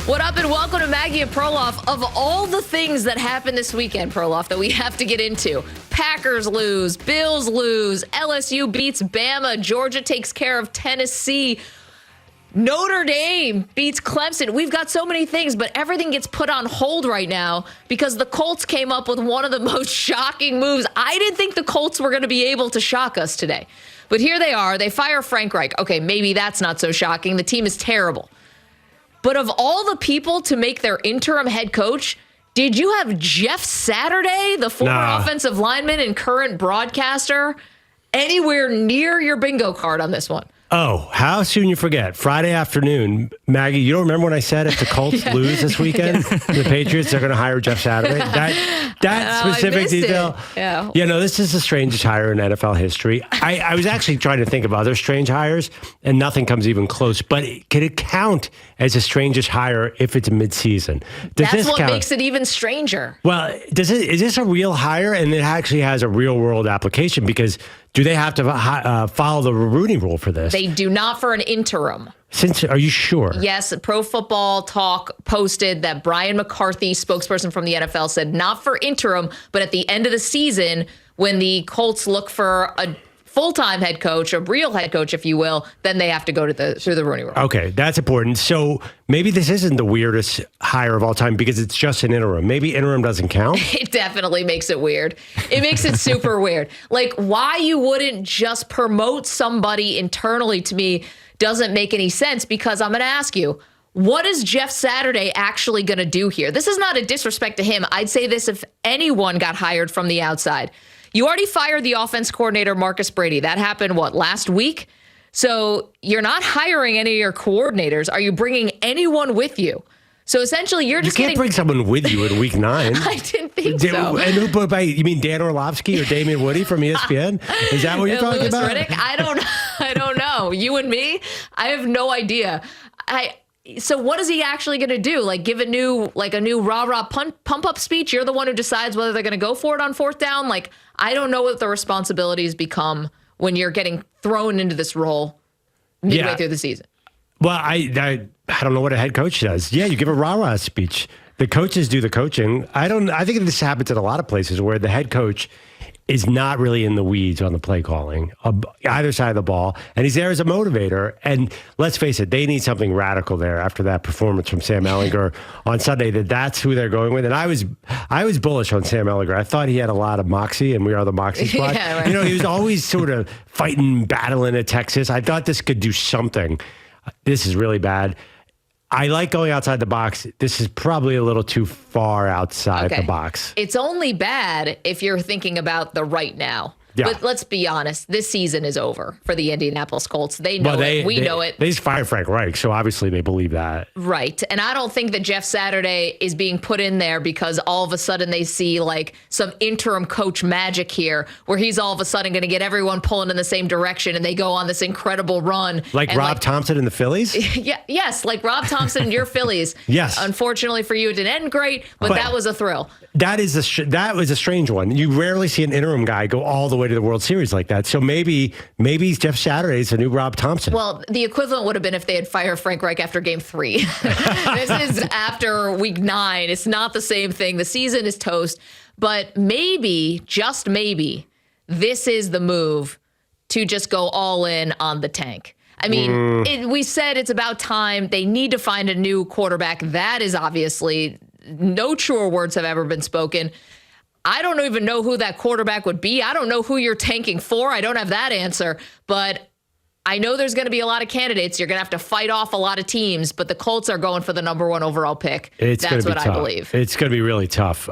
What up, and welcome to Maggie and Perloff. Of all the things that happened this weekend, Perloff, that we have to get into, Packers lose, Bills lose, LSU beats Bama, Georgia takes care of Tennessee, Notre Dame beats Clemson. We've got so many things, but everything gets put on hold right now because the Colts came up with one of the most shocking moves. I didn't think the Colts were going to be able to shock us today, but here they are. They fire Frank Reich. Okay, maybe that's not so shocking. The team is terrible. But of all the people to make their interim head coach, did you have Jeff Saturday, the former offensive lineman and current broadcaster, anywhere near your bingo card on this one? Oh, how soon you forget. Friday afternoon, Maggie, you don't remember when I said if the Colts lose this weekend, the Patriots, they're going to hire Jeff Saturday? That specific detail. Yeah, no, this is the strangest hire in NFL history. I was actually trying to think of other strange hires, and nothing comes even close. But could it count as a strangest hire if it's midseason? That's what makes it even stranger. Well, is this a real hire, and it actually has a real-world application? Because do they have to follow the Rooney Rule for this? They do not for an interim. Are you sure? Yes, Pro Football Talk posted that Brian McCarthy, spokesperson from the NFL, said not for interim, but at the end of the season, when the Colts look for a full-time head coach, a real head coach, if you will, then they have to go to through the Rooney Rule. Okay, that's important. So maybe this isn't the weirdest hire of all time because it's just an interim. Maybe interim doesn't count. It definitely makes it weird. It makes it super weird. Like, why you wouldn't just promote somebody internally, to me, doesn't make any sense, because I'm going to ask you, what is Jeff Saturday actually going to do here? This is not a disrespect to him. I'd say this if anyone got hired from the outside. You already fired the offense coordinator, Marcus Brady. That happened, last week? So you're not hiring any of your coordinators. Are you bringing anyone with you? So essentially, you're just You can't bring someone with you in week 9. I didn't think so. And you mean Dan Orlovsky or Damian Woody from ESPN? Is that what you're talking Louis about? Riddick? I don't know. You and me? I have no idea. So what is he actually going to do? Like, give a new rah-rah pump-up speech? You're the one who decides whether they're going to go for it on fourth down? Like, I don't know what the responsibilities become when you're getting thrown into this role midway through the season. Well, I don't know what a head coach does. Yeah, you give a rah-rah speech. The coaches do the coaching. I think this happens in a lot of places where the head coach is not really in the weeds on the play calling, either side of the ball, and he's there as a motivator. And let's face it, they need something radical there after that performance from Sam Ehlinger on Sunday. That's who they're going with. And I was bullish on Sam Ehlinger. I thought he had a lot of moxie, and we are the moxie squad. Yeah, right. He was always sort of fighting, battling at Texas. I thought this could do something. This is really bad. I like going outside the box. This is probably a little too far outside the box. It's only bad if you're thinking about the right now. Yeah. But let's be honest, this season is over for the Indianapolis Colts. They know it. We know it. They just fired Frank Reich, so obviously they believe that. Right. And I don't think that Jeff Saturday is being put in there because all of a sudden they see like some interim coach magic here where he's all of a sudden going to get everyone pulling in the same direction and they go on this incredible run. Like Rob Thompson and the Phillies? Yes, like Rob Thompson and your Phillies. Yes. Unfortunately for you, it didn't end great, but that was a thrill. That was a strange one. You rarely see an interim guy go all the way to the World Series like that. So maybe Jeff Saturday's the new Rob Thompson. Well, the equivalent would have been if they had fired Frank Reich after Game 3. This is after Week 9. It's not the same thing. The season is toast. But maybe, just maybe, this is the move to just go all in on the tank. I mean, we said it's about time. They need to find a new quarterback. That is obviously no truer words have ever been spoken. I don't even know who that quarterback would be. I don't know who you're tanking for. I don't have that answer. But I know there's going to be a lot of candidates. You're going to have to fight off a lot of teams. But the Colts are going for the number 1 overall pick. That's what I believe. It's going to be really tough.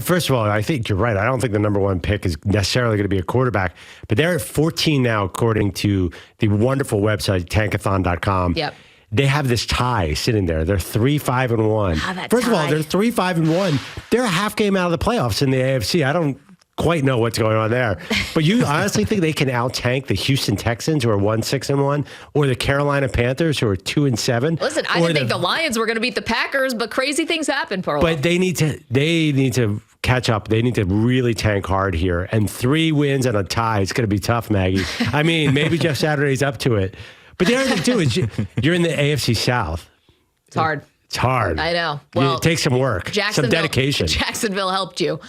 First of all, I think you're right. I don't think the number 1 pick is necessarily going to be a quarterback. But they're at 14 now, according to the wonderful website, tankathon.com. Yep. They have this tie sitting there. They're 3-5-1. First of all, they're 3-5-1. They're a half game out of the playoffs in the AFC. I don't quite know what's going on there. But you honestly think they can out-tank the Houston Texans, who are 1-6-1, or the Carolina Panthers, who are 2-7? Listen, I didn't think the Lions were going to beat the Packers, but crazy things happen, Perloff. But they need to catch up. They need to really tank hard here. And 3 wins and a tie, it's going to be tough, Maggie. I mean, maybe Jeff Saturday's up to it. But the other thing, too, is you're in the AFC South. It's hard. It's hard. I know. Well, it takes some work, some dedication. Jacksonville helped you.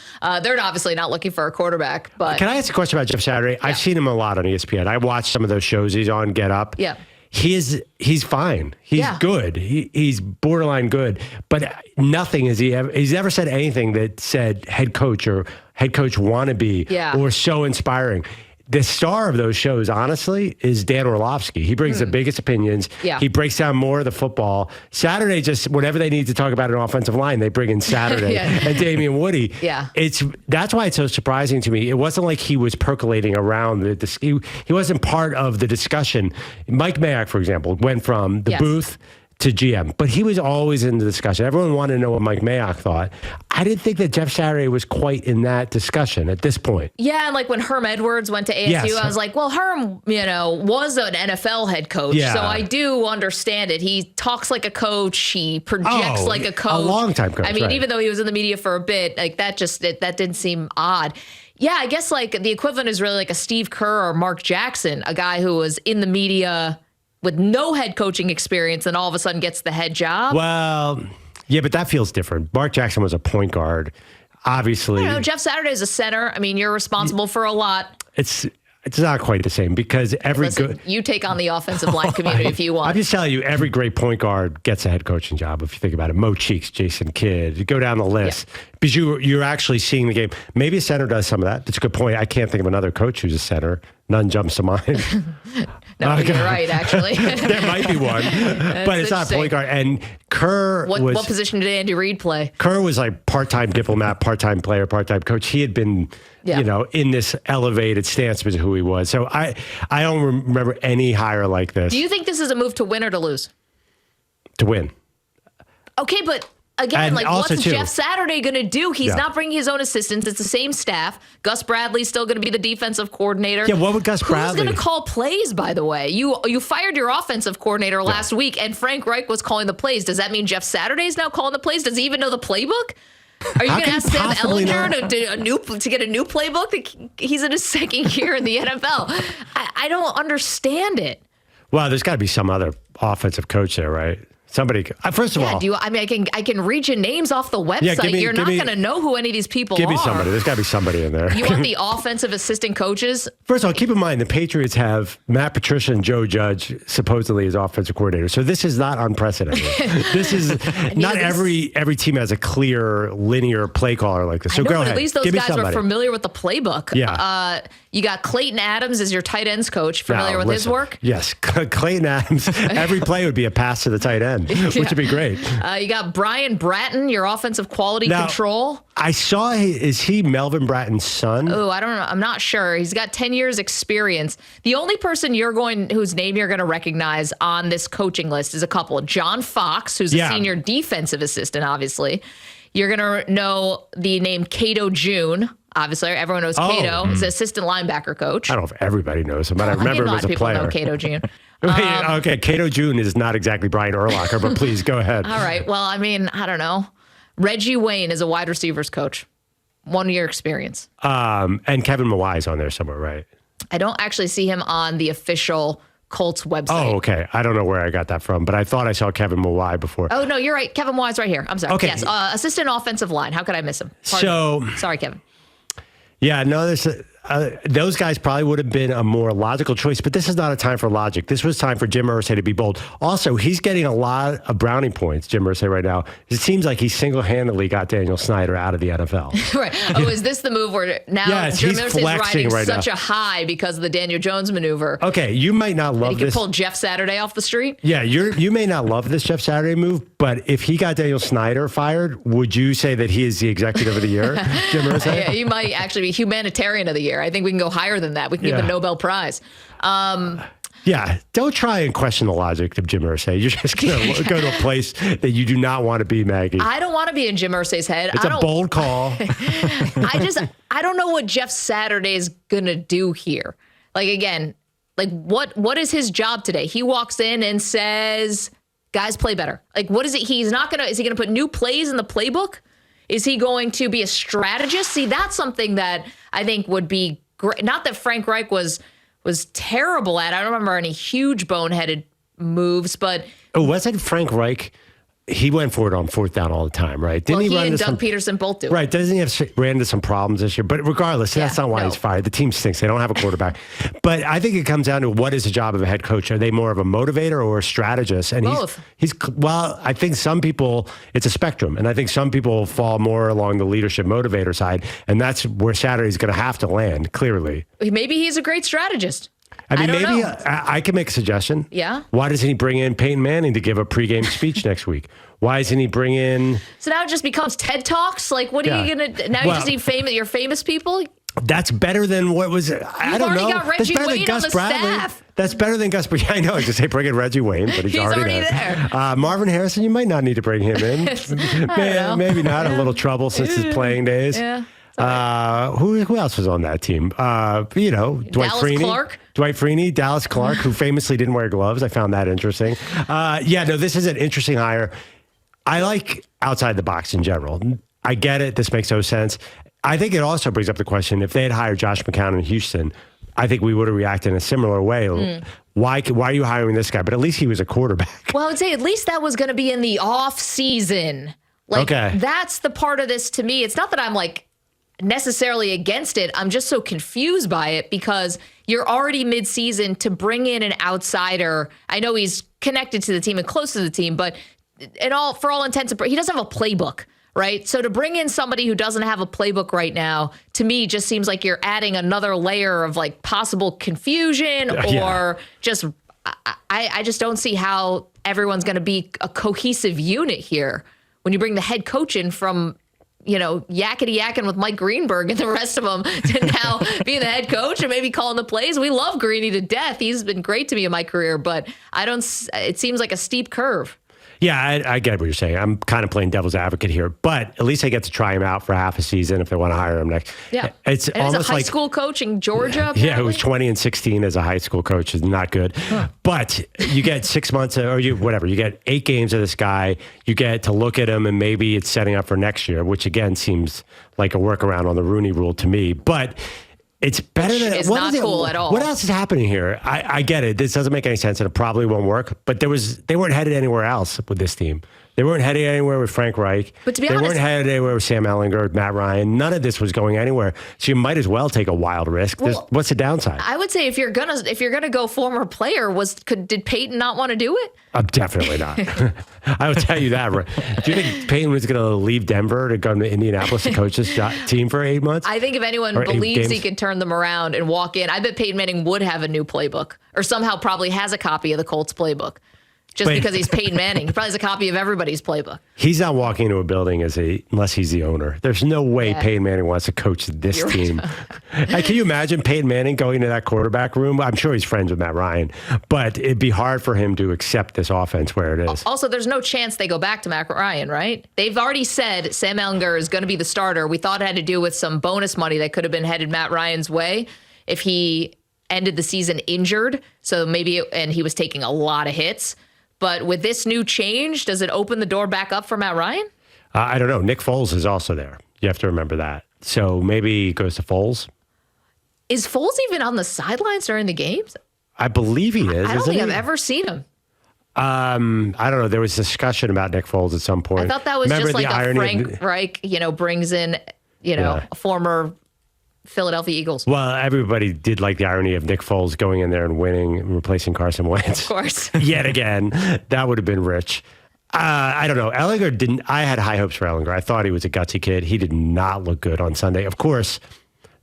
They're obviously not looking for a quarterback. But can I ask a question about Jeff Saturday? Yeah. I've seen him a lot on ESPN. I watched some of those shows he's on. Get Up. Yeah. He's fine. He's good. He's borderline good. But nothing he's never said anything that said head coach or head coach wannabe or so inspiring. The star of those shows, honestly, is Dan Orlovsky. He brings the biggest opinions. Yeah. He breaks down more of the football. Saturday, just whenever they need to talk about an offensive line, they bring in Saturday and Damian Woody. Yeah. That's why it's so surprising to me. It wasn't like he was percolating around. He wasn't part of the discussion. Mike Mayock, for example, went from the booth to GM, but he was always in the discussion. Everyone wanted to know what Mike Mayock thought. I didn't think that Jeff Saturday was quite in that discussion at this point. Yeah, and like when Herm Edwards went to ASU, I was like, well, Herm, was an NFL head coach, so I do understand it. He talks like a coach. He projects like a coach. A long-time coach. I mean, even though he was in the media for a bit, like that didn't seem odd. Yeah, I guess like the equivalent is really like a Steve Kerr or Mark Jackson, a guy who was in the media with no head coaching experience and all of a sudden gets the head job. Well, yeah, but that feels different. Mark Jackson was a point guard, obviously. I don't know. Jeff Saturday is a center. I mean, you're responsible for a lot. It's not quite the same because you take on the offensive line community if you want. I'm just telling you, every great point guard gets a head coaching job. If you think about it, Mo Cheeks, Jason Kidd, you go down the list because you're actually seeing the game. Maybe a center does some of that. That's a good point. I can't think of another coach who's a center. None jumps to mind. No, you're right, actually. There might be one, but it's not a point guard. And Kerr what position did Andy Reid play? Kerr was like part-time diplomat, part-time player, part-time coach. He had been, in this elevated stance because of who he was. So I don't remember any hire like this. Do you think this is a move to win or to lose? To win. Okay, but again, what's Jeff Saturday going to do? He's not bringing his own assistants. It's the same staff. Gus Bradley's still going to be the defensive coordinator. Yeah, what would Gus Bradley? Who's going to call plays, by the way? You fired your offensive coordinator last week, and Frank Reich was calling the plays. Does that mean Jeff Saturday's now calling the plays? Does he even know the playbook? Are you going to ask Sam Ellinger to get a new playbook? He's in his second year in the NFL. I don't understand it. Well, there's got to be some other offensive coach there, right? Somebody. First of all, I can read you names off the website. You're not going to know who any of these people are. Give me somebody. There's got to be somebody in there. You want the offensive assistant coaches? First of all, keep in mind the Patriots have Matt Patricia and Joe Judge supposedly as offensive coordinator. So this is not unprecedented. This is not every team has a clear linear play caller like this. So go ahead. At least those guys were familiar with the playbook. Yeah. You got Clayton Adams as your tight ends coach. Familiar with his work? Yes, Clayton Adams. Every play would be a pass to the tight end. Which would be great. You got Brian Bratton, your offensive quality control. I saw, is he Melvin Bratton's son? Oh, I don't know. I'm not sure. He's got 10 years experience. The only person whose name you're going to recognize on this coaching list is a couple. John Fox, who's a senior defensive assistant, obviously. You're going to know the name Cato June. Obviously, everyone knows Cato. He's an assistant linebacker coach. I don't know if everybody knows him, but I remember him as a player. A lot of people know Cato June. Okay, Cato June is not exactly Brian Urlacher, but please go ahead. All right. Well, I mean, I don't know. Reggie Wayne is a wide receivers coach. 1 year experience. And Kevin Mawai's on there somewhere, right? I don't actually see him on the official Colts website. Oh, okay. I don't know where I got that from, but I thought I saw Kevin Mawai before. Oh, no, you're right. Kevin Mawai's right here. I'm sorry. Okay. Yes, assistant offensive line. How could I miss him? Sorry, Kevin. Yeah, no, those guys probably would have been a more logical choice, but this is not a time for logic. This was time for Jim Irsay to be bold. Also, he's getting a lot of brownie points, Jim Irsay, right now. It seems like he single-handedly got Daniel Snyder out of the NFL. Right. Oh, is this the move where now Jim Irsay's riding such a high because of the Daniel Jones maneuver? Okay, you might not love this. He could pull Jeff Saturday off the street? Yeah, you may not love this Jeff Saturday move, but if he got Daniel Snyder fired, would you say that he is the executive of the year, Jim Irsay? Yeah, he might actually be humanitarian of the year. I think we can go higher than that. We can give a Nobel Prize. Yeah, don't try and question the logic of Jim Irsay. You're just going to go to a place that you do not want to be, Maggie. I don't want to be in Jim Irsay's head. It's a bold call. I don't know what Jeff Saturday is going to do here. Like, again, like what is his job today? He walks in and says, guys, play better. Like, what is it? Is he going to put new plays in the playbook? Is he going to be a strategist? See, that's something that I think would be great. Not that Frank Reich was terrible at. I don't remember any huge boneheaded moves, but wasn't Frank Reich he went for it on fourth down all the time, right? Didn't Well, he run and into Doug Peterson both do. Right. Doesn't he ran into some problems this year? But regardless, that's not why he's fired. The team stinks. They don't have a quarterback. But I think it comes down to what is the job of a head coach? Are they more of a motivator or a strategist? And both. Well, I think some people, it's a spectrum. And I think some people fall more along the leadership motivator side. And that's where Saturday's going to have to land, clearly. Maybe he's a great strategist. I mean, don't maybe know. I can make a suggestion. Yeah. Why doesn't he bring in Peyton Manning to give a pregame speech next week? Why doesn't he bring in? So now it just becomes TED Talks? Like, what are you going to, now you just need your famous people? That's better than what was it? I don't know. You've already got Reggie Wayne on the staff. That's better than Gus Bradley. I know. I just say bring in Reggie Wayne, but he's already there. Marvin Harrison, you might not need to bring him in. Maybe not. A little trouble since his playing days. Yeah. Who else was on that team? Dwight Freeney. Dwight Freeney, Dallas Clark, who famously didn't wear gloves. I found that interesting. This is an interesting hire. I like outside the box in general. I get it. This makes no sense. I think it also brings up the question, if they had hired Josh McCown in Houston, I think we would have reacted in a similar way. Why are you hiring this guy? But at least he was a quarterback. Well, I would say at least that was going to be in the off season. That's the part of this to me. It's not that I'm necessarily against it. I'm just so confused by it because you're already mid-season to bring in an outsider. I know he's connected to the team and close to the team, but for all intents and purposes, he doesn't have a playbook, right? So to bring in somebody who doesn't have a playbook right now, to me, just seems like you're adding another layer of possible confusion or just, I just don't see how everyone's going to be a cohesive unit here when you bring the head coach in from yakety-yakking with Mike Greenberg and the rest of them to now being the head coach and maybe calling the plays. We love Greeny to death. He's been great to me in my career, but it seems like a steep curve. Yeah, I get what you're saying. I'm kind of playing devil's advocate here, but at least I get to try him out for half a season if they want to hire him next. Yeah, it's almost a high school coach in Georgia. Yeah, apparently. it was 20-16 as a high school coach. Is not good. Huh. But you get 6 months you get 8 games of this guy. You get to look at him, and maybe it's setting up for next year, which again seems like a workaround on the Rooney Rule to me. But it's better than it's not cool at all. What else is happening here? I get it. This doesn't make any sense, and it probably won't work. But they weren't headed anywhere else with this team. They weren't headed anywhere with Frank Reich. But to be honest, they weren't headed anywhere with Sam Ehlinger, Matt Ryan. None of this was going anywhere. So you might as well take a wild risk. What's the downside? I would say if you're gonna go former player, did Peyton not want to do it? Definitely not. I would tell you that. Do you think Peyton was going to leave Denver to go to Indianapolis to coach this team for 8 months? I think if anyone believes he could turn them around and walk in, I bet Peyton Manning would have a new playbook or somehow probably has a copy of the Colts playbook. Because he's Peyton Manning. He probably has a copy of everybody's playbook. He's not walking into a building unless he's the owner. There's no way Peyton Manning wants to coach this team. Can you imagine Peyton Manning going to that quarterback room? I'm sure he's friends with Matt Ryan, but it'd be hard for him to accept this offense where it is. Also, there's no chance they go back to Matt Ryan, right? They've already said Sam Ehlinger is going to be the starter. We thought it had to do with some bonus money that could have been headed Matt Ryan's way if he ended the season injured. So and he was taking a lot of hits. But with this new change, does it open the door back up for Matt Ryan? I don't know. Nick Foles is also there. You have to remember that. So maybe he goes to Foles. Is Foles even on the sidelines during the games? I believe he is. I don't think I've ever seen him. I don't know. There was discussion about Nick Foles at some point. I thought that was just like a Frank Reich, brings in, a former Philadelphia Eagles. Well, everybody did like the irony of Nick Foles going in there and winning and replacing Carson Wentz. Of course. Yet again. That would have been rich. I don't know. Ehlinger didn't. I had high hopes for Ehlinger. I thought he was a gutsy kid. He did not look good on Sunday. Of course,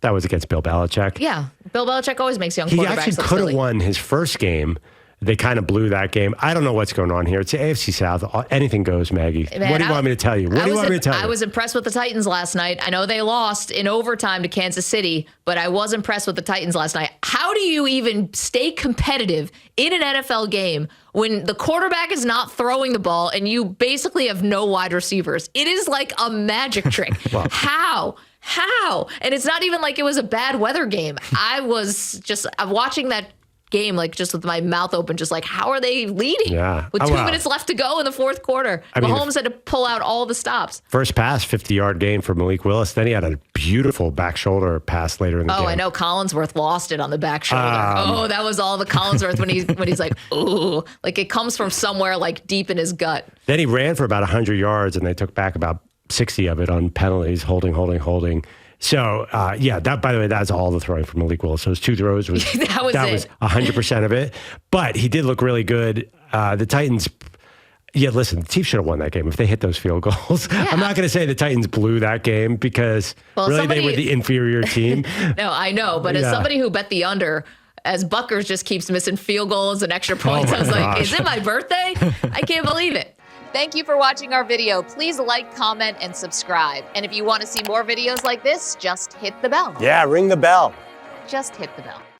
that was against Bill Belichick. Yeah. Bill Belichick always makes young quarterbacks look silly. He actually could have won his first game. They kind of blew that game. I don't know what's going on here. It's the AFC South. Anything goes, Maggie. Man, what do you want me to tell you? I was impressed with the Titans last night. I know they lost in overtime to Kansas City, but I was impressed with the Titans last night. How do you even stay competitive in an NFL game when the quarterback is not throwing the ball and you basically have no wide receivers? It is like a magic trick. Well, How? And it's not even like it was a bad weather game. I'm watching that game, like just with my mouth open, just like, how are they leading? Yeah. With 2 minutes left to go in the fourth quarter. Mahomes had to pull out all the stops. First pass, 50-yard gain for Malik Willis. Then he had a beautiful back shoulder pass later in the game. Oh, I know. Collinsworth lost it on the back shoulder. That was all the Collinsworth when he's like, ooh. Like it comes from somewhere like deep in his gut. Then he ran for about 100 yards, and they took back about 60 of it on penalties, holding. So, that, by the way, that's all the throwing from Malik Willis. Those 2 throws was that was 100% of it. But he did look really good. The Titans, listen, the Chiefs should have won that game if they hit those field goals. Yeah. I'm not going to say the Titans blew that game because they were the inferior team. No, I know. But as somebody who bet the under, as Buckers just keeps missing field goals and extra points, I was like, is it my birthday? I can't believe it. Thank you for watching our video. Please like, comment, and subscribe. And if you want to see more videos like this, just hit the bell. Yeah, ring the bell. Just hit the bell.